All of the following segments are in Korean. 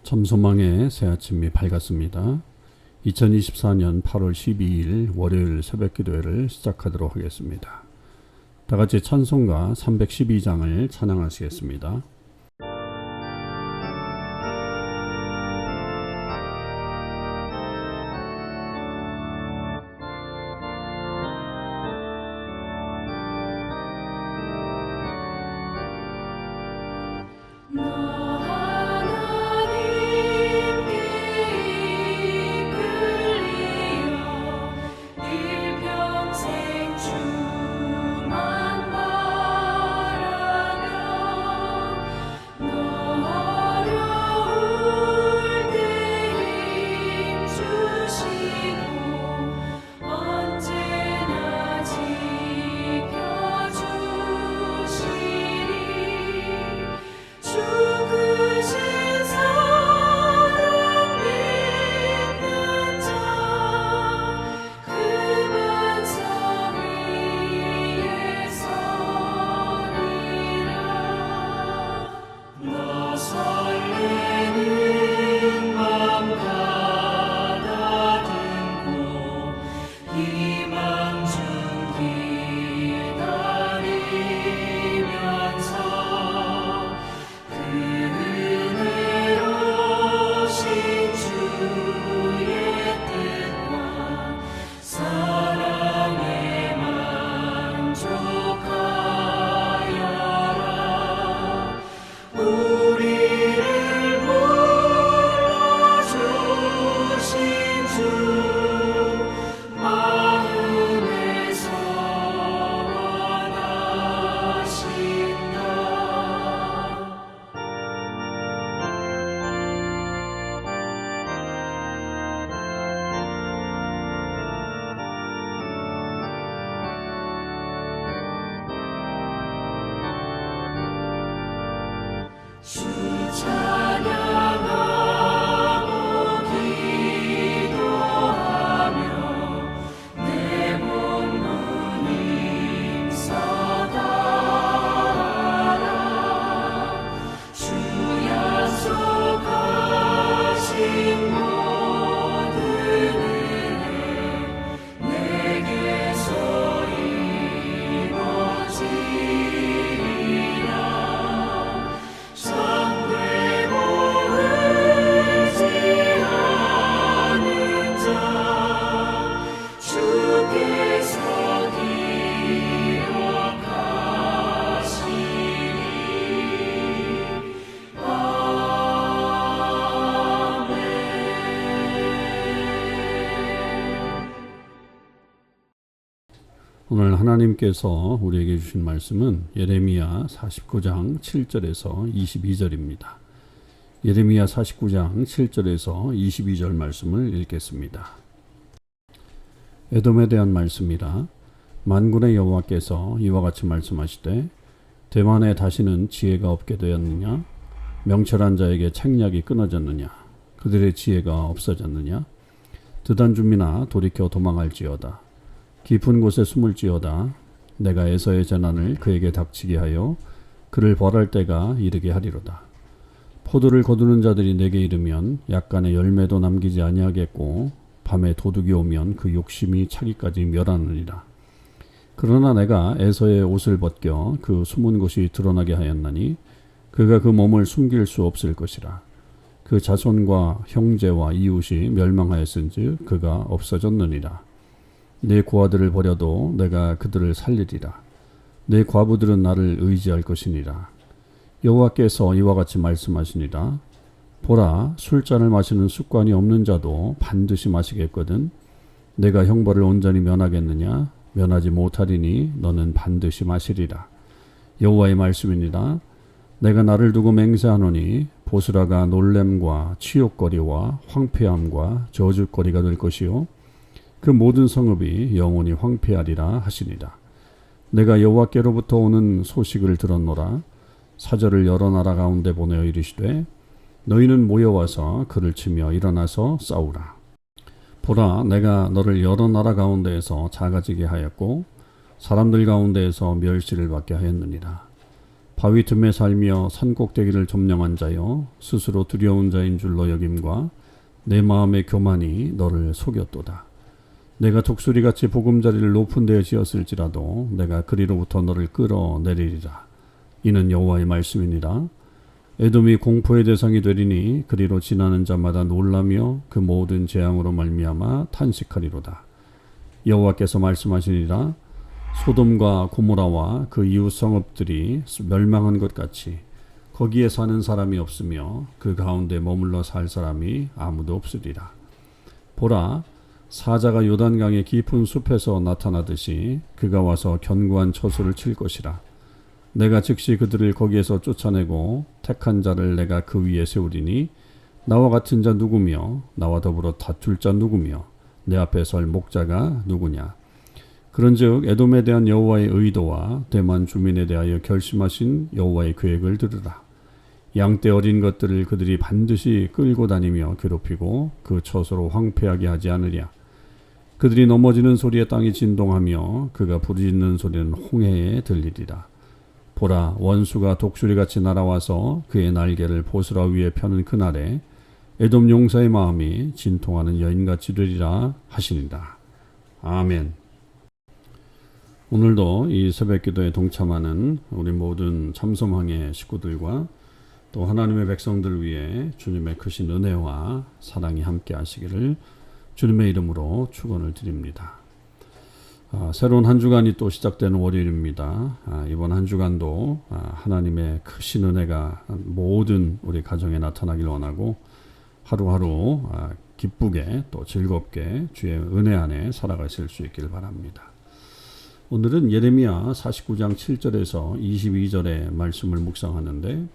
점소망의 새 아침이 밝았습니다. 2024년 8월 12일 월요일 새벽기도회를 시작하도록 하겠습니다. 다같이 찬송가 312장을 찬양하시겠습니다. 오늘 하나님께서 우리에게 주신 말씀은 예레미야 49장 7절에서 22절입니다. 예레미야 49장 7절에서 22절 말씀을 읽겠습니다. 에돔에 대한 말씀이라. 만군의 여호와께서 이와 같이 말씀하시되 대만에 다시는 지혜가 없게 되었느냐? 명철한 자에게 책략이 끊어졌느냐? 그들의 지혜가 없어졌느냐? 드단 주민아 돌이켜 도망할지어다. 깊은 곳에 숨을지어다. 내가 에서의 재난을 그에게 닥치게 하여 그를 벌할 때가 이르게 하리로다. 포도를 거두는 자들이 내게 이르면 약간의 열매도 남기지 아니하겠고 밤에 도둑이 오면 그 욕심이 차기까지 멸하느니라. 그러나 내가 에서의 옷을 벗겨 그 숨은 곳이 드러나게 하였나니 그가 그 몸을 숨길 수 없을 것이라. 그 자손과 형제와 이웃이 멸망하였은즉 그가 없어졌느니라. 내 고아들을 버려도 내가 그들을 살리리라. 내 과부들은 나를 의지할 것이니라. 여호와께서 이와 같이 말씀하시니라. 보라, 술잔을 마시는 습관이 없는 자도 반드시 마시겠거든. 내가 형벌을 온전히 면하겠느냐? 면하지 못하리니 너는 반드시 마시리라. 여호와의 말씀이니라. 내가 나를 두고 맹세하노니 보스라가 놀램과 치욕거리와 황폐함과 저주거리가 될 것이요 그 모든 성읍이 영원히 황폐하리라 하시니라. 내가 여호와께로부터 오는 소식을 들었노라. 사절을 여러 나라 가운데 보내어 이르시되 너희는 모여와서 그를 치며 일어나서 싸우라. 보라, 내가 너를 여러 나라 가운데에서 작아지게 하였고 사람들 가운데에서 멸시를 받게 하였느니라. 바위 틈에 살며 산꼭대기를 점령한 자여 스스로 두려운 자인 줄로 여김과 내 마음의 교만이 너를 속였도다. 내가 독수리같이 보금자리를 높은 데에 지었을지라도 내가 그리로부터 너를 끌어내리리라. 이는 여호와의 말씀이니라. 에돔이 공포의 대상이 되리니 그리로 지나는 자마다 놀라며 그 모든 재앙으로 말미암아 탄식하리로다. 여호와께서 말씀하시니라. 소돔과 고모라와 그 이웃 성읍들이 멸망한 것 같이 거기에 사는 사람이 없으며 그 가운데 머물러 살 사람이 아무도 없으리라. 보라, 사자가 요단강의 깊은 숲에서 나타나듯이 그가 와서 견고한 처소를 칠 것이라. 내가 즉시 그들을 거기에서 쫓아내고 택한 자를 내가 그 위에 세우리니 나와 같은 자 누구며 나와 더불어 다툴 자 누구며 내 앞에 설 목자가 누구냐. 그런즉 에돔에 대한 여호와의 의도와 대만 주민에 대하여 결심하신 여호와의 계획을 들으라. 양떼 어린 것들을 그들이 반드시 끌고 다니며 괴롭히고 그 처소로 황폐하게 하지 않으랴. 그들이 넘어지는 소리에 땅이 진동하며 그가 부르짖는 소리는 홍해에 들리리라. 보라, 원수가 독수리같이 날아와서 그의 날개를 보스라 위에 펴는 그날에 에돔 용사의 마음이 진통하는 여인같이 되리라 하시니라. 아멘. 오늘도 이 새벽기도에 동참하는 우리 모든 참소망의 식구들과 또 하나님의 백성들 위해 주님의 크신 은혜와 사랑이 함께 하시기를 주님의 이름으로 축원을 드립니다. 새로운 한 주간이 또 시작되는 월요일입니다. 이번 한 주간도 하나님의 크신 은혜가 모든 우리 가정에 나타나길 원하고 하루하루 기쁘게 또 즐겁게 주의 은혜 안에 살아가실 수 있길 바랍니다. 오늘은 예레미야 49장 7절에서 22절의 말씀을 묵상하는데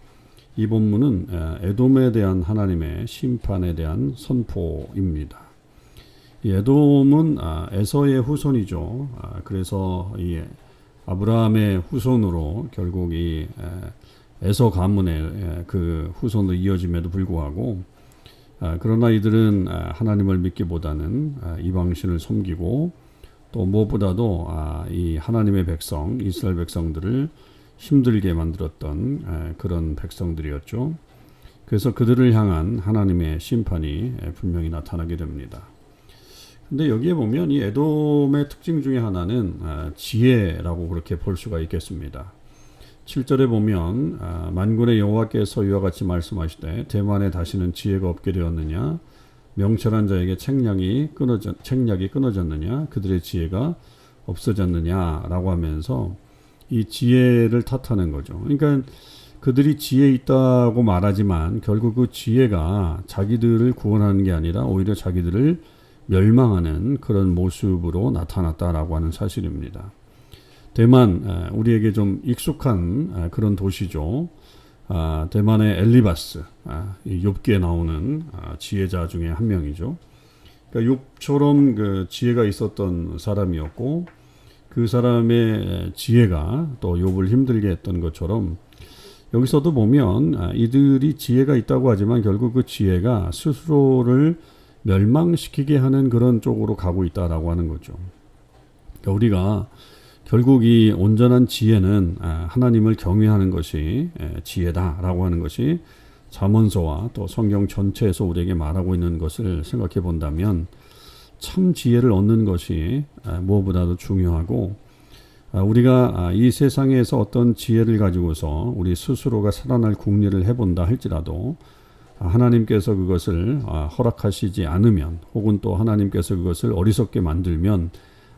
이 본문은 에돔에 대한 하나님의 심판에 대한 선포입니다. 이 에돔은 에서의 후손이죠. 그래서 이 아브라함의 후손으로 결국 이 에서 가문의 그 후손으로 이어짐에도 불구하고 그러나 이들은 하나님을 믿기보다는 이방신을 섬기고 또 무엇보다도 이 하나님의 백성 이스라엘 백성들을 힘들게 만들었던 그런 백성들이었죠. 그래서 그들을 향한 하나님의 심판이 분명히 나타나게 됩니다. 근데 여기에 보면 이 에돔의 특징 중에 하나는 지혜라고 그렇게 볼 수가 있겠습니다. 7절에 보면 만군의 여호와께서 이와 같이 말씀하시되 대만에 다시는 지혜가 없게 되었느냐 명철한 자에게 책략이 끊어졌느냐 그들의 지혜가 없어졌느냐라고 하면서 이 지혜를 탓하는 거죠. 그러니까 그들이 지혜 있다고 말하지만 결국 그 지혜가 자기들을 구원하는 게 아니라 오히려 자기들을 멸망하는 그런 모습으로 나타났다라고 하는 사실입니다. 대만 우리에게 좀 익숙한 그런 도시죠. 대만의 엘리바스, 욥기에 나오는 지혜자 중에 한 명이죠. 그러니까 욥처럼 그 지혜가 있었던 사람이었고 그 사람의 지혜가 또 욥을 힘들게 했던 것처럼 여기서도 보면 이들이 지혜가 있다고 하지만 결국 그 지혜가 스스로를 멸망시키게 하는 그런 쪽으로 가고 있다라고 하는 거죠. 그러니까 우리가 결국 이 온전한 지혜는 하나님을 경외하는 것이 지혜다라고 하는 것이 잠언서와 또 성경 전체에서 우리에게 말하고 있는 것을 생각해 본다면 참 지혜를 얻는 것이 무엇보다도 중요하고 우리가 이 세상에서 어떤 지혜를 가지고서 우리 스스로가 살아날 궁리를 해본다 할지라도 하나님께서 그것을 허락하시지 않으면 혹은 또 하나님께서 그것을 어리석게 만들면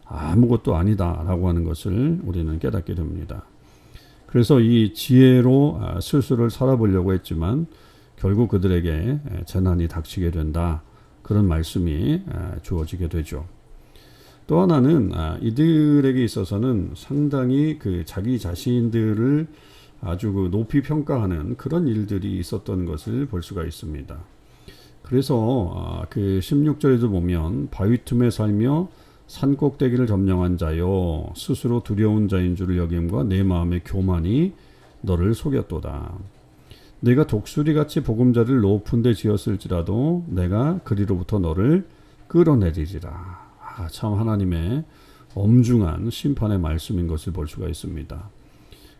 아무것도 아니다라고 하는 것을 우리는 깨닫게 됩니다. 그래서 이 지혜로 스스로를 살아보려고 했지만 결국 그들에게 재난이 닥치게 된다. 그런 말씀이 주어지게 되죠. 또 하나는 이들에게 있어서는 상당히 그 자기 자신들을 아주 그 높이 평가하는 그런 일들이 있었던 것을 볼 수가 있습니다. 그래서 그 16절에도 보면 바위 틈에 살며 산꼭대기를 점령한 자요 스스로 두려운 자인 줄을 여김과 내 마음의 교만이 너를 속였도다. 내가 독수리같이 보금자리를 높은 데 지었을지라도 내가 그리로부터 너를 끌어내리리라. 참 하나님의 엄중한 심판의 말씀인 것을 볼 수가 있습니다.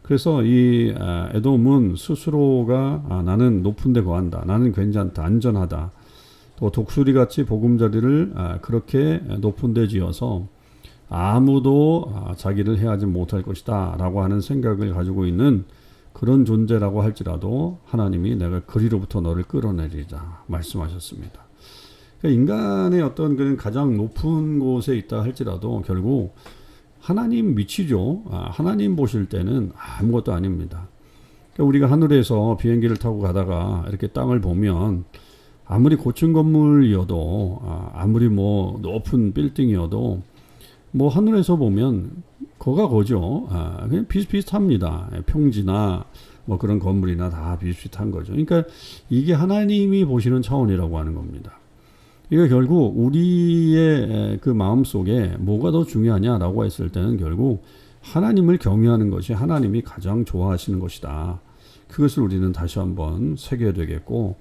그래서 이 에돔은 스스로가 나는 높은 데 거한다. 나는 괜찮다. 안전하다. 또 독수리같이 보금자리를 그렇게 높은 데 지어서 아무도 자기를 해하지 못할 것이다 라고 하는 생각을 가지고 있는 그런 존재라고 할지라도 하나님이 내가 그리로부터 너를 끌어내리자 말씀하셨습니다. 그러니까 인간의 어떤 그런 가장 높은 곳에 있다 할지라도 결국 하나님 위치죠. 하나님 보실 때는 아무것도 아닙니다. 그러니까 우리가 하늘에서 비행기를 타고 가다가 이렇게 땅을 보면 아무리 고층 건물이어도 아무리 뭐 높은 빌딩이어도 뭐 하늘에서 보면 거가 거죠. 그냥 비슷비슷합니다. 평지나 뭐 그런 건물이나 다 비슷비슷한 거죠. 그러니까 이게 하나님이 보시는 차원이라고 하는 겁니다. 이거 결국 우리의 그 마음 속에 뭐가 더 중요하냐라고 했을 때는 결국 하나님을 경외하는 것이 하나님이 가장 좋아하시는 것이다. 그것을 우리는 다시 한번 새겨야 되겠고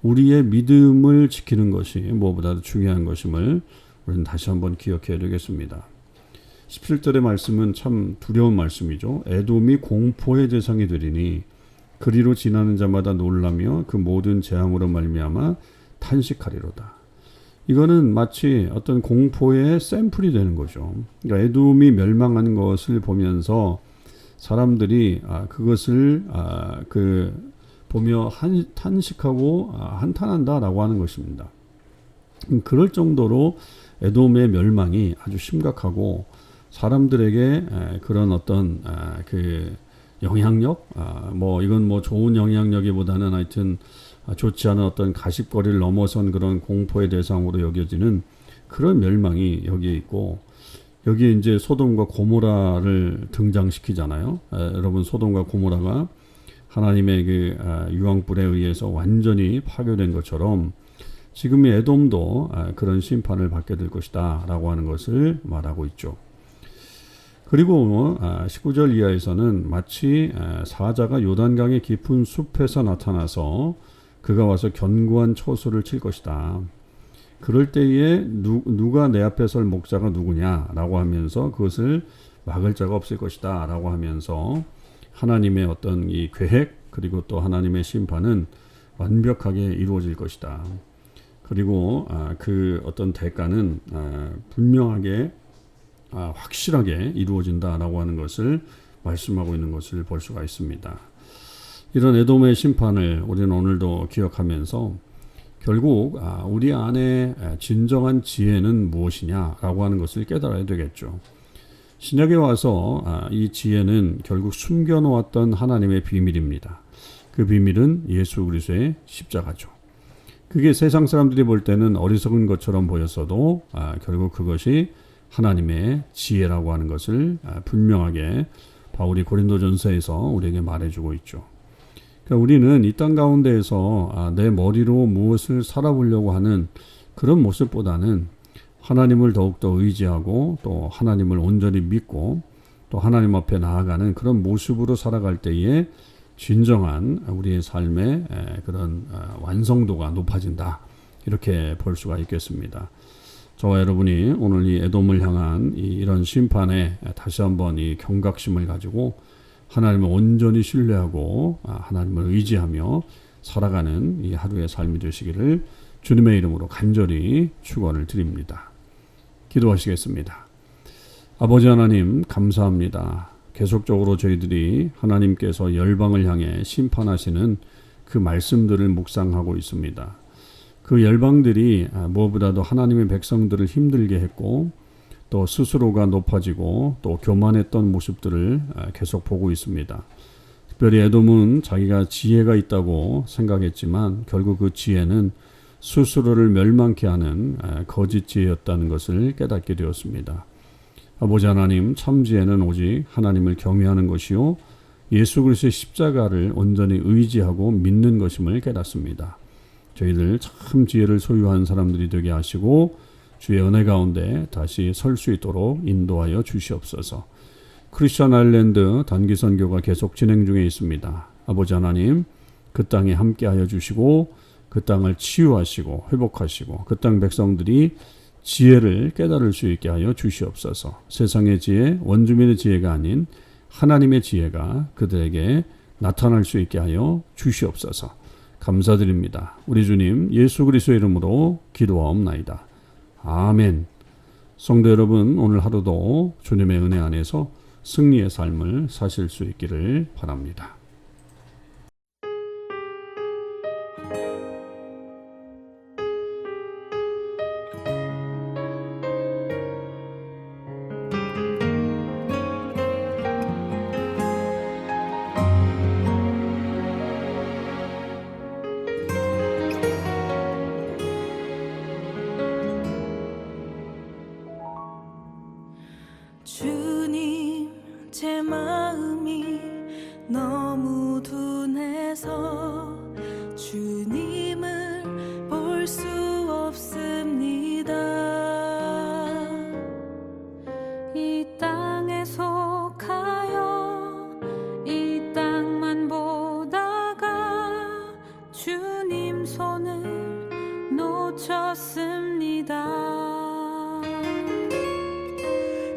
우리의 믿음을 지키는 것이 무엇보다도 중요한 것임을 우리는 다시 한번 기억해야 되겠습니다. 17절의 말씀은 참 두려운 말씀이죠. 에돔이 공포의 대상이 되리니 그리로 지나는 자마다 놀라며 그 모든 재앙으로 말미암아 탄식하리로다. 이거는 마치 어떤 공포의 샘플이 되는 거죠. 그러니까 에돔이 멸망하는 것을 보면서 사람들이 그것을 보며 탄식하고 한탄한다라고 하는 것입니다. 그럴 정도로 에돔의 멸망이 아주 심각하고 사람들에게 그런 어떤 그 영향력, 뭐 이건 뭐 좋은 영향력이보다는 하여튼 좋지 않은 어떤 가십거리를 넘어선 그런 공포의 대상으로 여겨지는 그런 멸망이 여기에 있고 여기에 이제 소돔과 고모라를 등장시키잖아요. 여러분 소돔과 고모라가 하나님의 그 유황불에 의해서 완전히 파괴된 것처럼 지금의 에돔도 그런 심판을 받게 될 것이다 라고 하는 것을 말하고 있죠. 그리고 19절 이하에서는 마치 사자가 요단강의 깊은 숲에서 나타나서 그가 와서 견고한 초소를 칠 것이다. 그럴 때에 누가 내 앞에 설 목자가 누구냐라고 하면서 그것을 막을 자가 없을 것이다 라고 하면서 하나님의 어떤 이 계획 그리고 또 하나님의 심판은 완벽하게 이루어질 것이다. 그리고 그 어떤 대가는 분명하게 확실하게 이루어진다라고 하는 것을 말씀하고 있는 것을 볼 수가 있습니다. 이런 에돔의 심판을 우리는 오늘도 기억하면서 결국 우리 안에 진정한 지혜는 무엇이냐라고 하는 것을 깨달아야 되겠죠. 신약에 와서 이 지혜는 결국 숨겨놓았던 하나님의 비밀입니다. 그 비밀은 예수 그리스도의 십자가죠. 그게 세상 사람들이 볼 때는 어리석은 것처럼 보였어도 결국 그것이 하나님의 지혜라고 하는 것을 분명하게 바울이 고린도전서에서 우리에게 말해주고 있죠. 그러니까 우리는 이 땅 가운데에서 내 머리로 무엇을 살아보려고 하는 그런 모습보다는 하나님을 더욱더 의지하고 또 하나님을 온전히 믿고 또 하나님 앞에 나아가는 그런 모습으로 살아갈 때에 진정한 우리의 삶의 그런 완성도가 높아진다. 이렇게 볼 수가 있겠습니다. 저와 여러분이 오늘 이 에돔을 향한 이런 심판에 다시 한번 이 경각심을 가지고 하나님을 온전히 신뢰하고 하나님을 의지하며 살아가는 이 하루의 삶이 되시기를 주님의 이름으로 간절히 축원을 드립니다. 기도하시겠습니다. 아버지 하나님 감사합니다. 계속적으로 저희들이 하나님께서 열방을 향해 심판하시는 그 말씀들을 묵상하고 있습니다. 그 열방들이 무엇보다도 하나님의 백성들을 힘들게 했고 또 스스로가 높아지고 또 교만했던 모습들을 계속 보고 있습니다. 특별히 에돔은 자기가 지혜가 있다고 생각했지만 결국 그 지혜는 스스로를 멸망케 하는 거짓 지혜였다는 것을 깨닫게 되었습니다. 아버지 하나님, 참 지혜는 오직 하나님을 경외하는 것이요 예수 그리스도의 십자가를 온전히 의지하고 믿는 것임을 깨닫습니다. 저희들 참 지혜를 소유한 사람들이 되게 하시고 주의 은혜 가운데 다시 설 수 있도록 인도하여 주시옵소서. 크리스천 아일랜드 단기 선교가 계속 진행 중에 있습니다. 아버지 하나님, 그 땅에 함께하여 주시고 그 땅을 치유하시고 회복하시고 그 땅 백성들이 지혜를 깨달을 수 있게 하여 주시옵소서. 세상의 지혜, 원주민의 지혜가 아닌 하나님의 지혜가 그들에게 나타날 수 있게 하여 주시옵소서. 감사드립니다. 우리 주님 예수 그리스도의 이름으로 기도하옵나이다. 아멘. 성도 여러분, 오늘 하루도 주님의 은혜 안에서 승리의 삶을 사실 수 있기를 바랍니다. 주님, 제 마음이 너무 둔해서 주님을 볼 수 없습니다. 이 땅에 속하여 이 땅만 보다가 주님 손을 놓쳤습니다.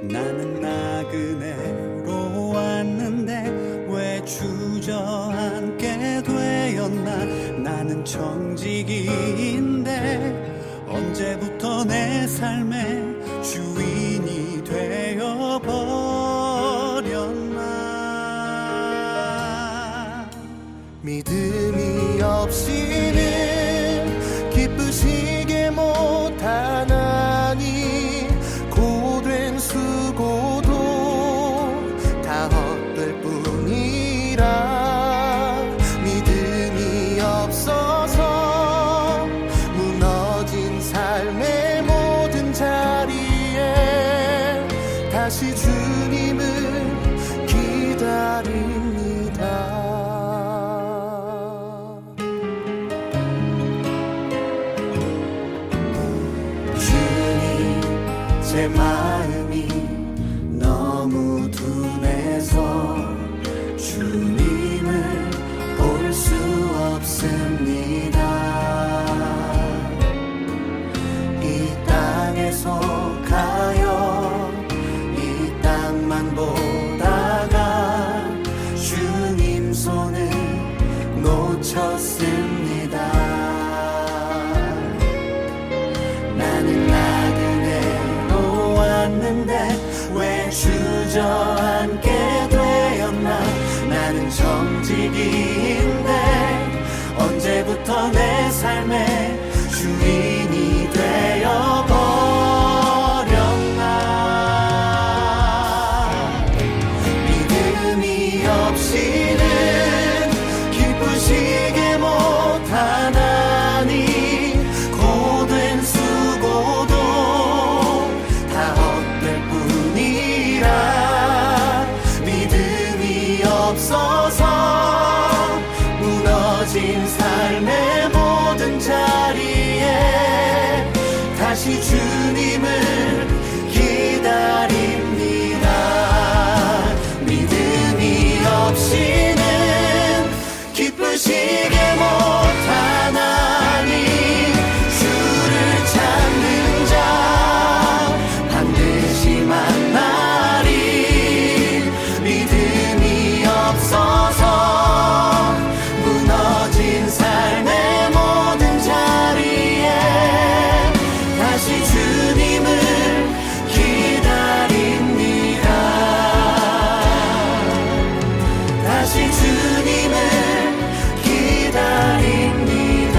나는 나그네로 왔는데 왜 주저앉게 되었나. 나는 청지기인데 언제부터 내 삶의 주인이 되어버렸나. 믿음이 없이는 기쁘시게 못하나니 고된 수고도 다 헛될 뿐이라. 믿음이 없어서 무너진 삶의 모든 자리에 다시 주님을 기다립니다. 주님, 제 마음이 너무 둔해서 주님을 볼 수 없습니다. 이 땅에 속하여 이 땅만 보다가 주님 손을 놓쳤습니다. 나는 나그네로 왔는데 왜 주저앉게 되었나. 나는 정직인데 언제부터 내 삶의 주인이 되어버렸나. 믿음이 없이는 기쁘시게 못하나니 고된 수고도 다 헛될 뿐이라. 믿음이 없어서 무너진 삶의 모든 자리에 다시 주님을 기다립니다. 믿음이 없이는 기쁘시게 못하나니 주를 찾는 자 반드시 만나리. 믿음이 없어서 무너진 삶의 모든 자리에 다시 주님을 기다립니다. 다시 주님을 기다립니다.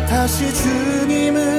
다시 주님을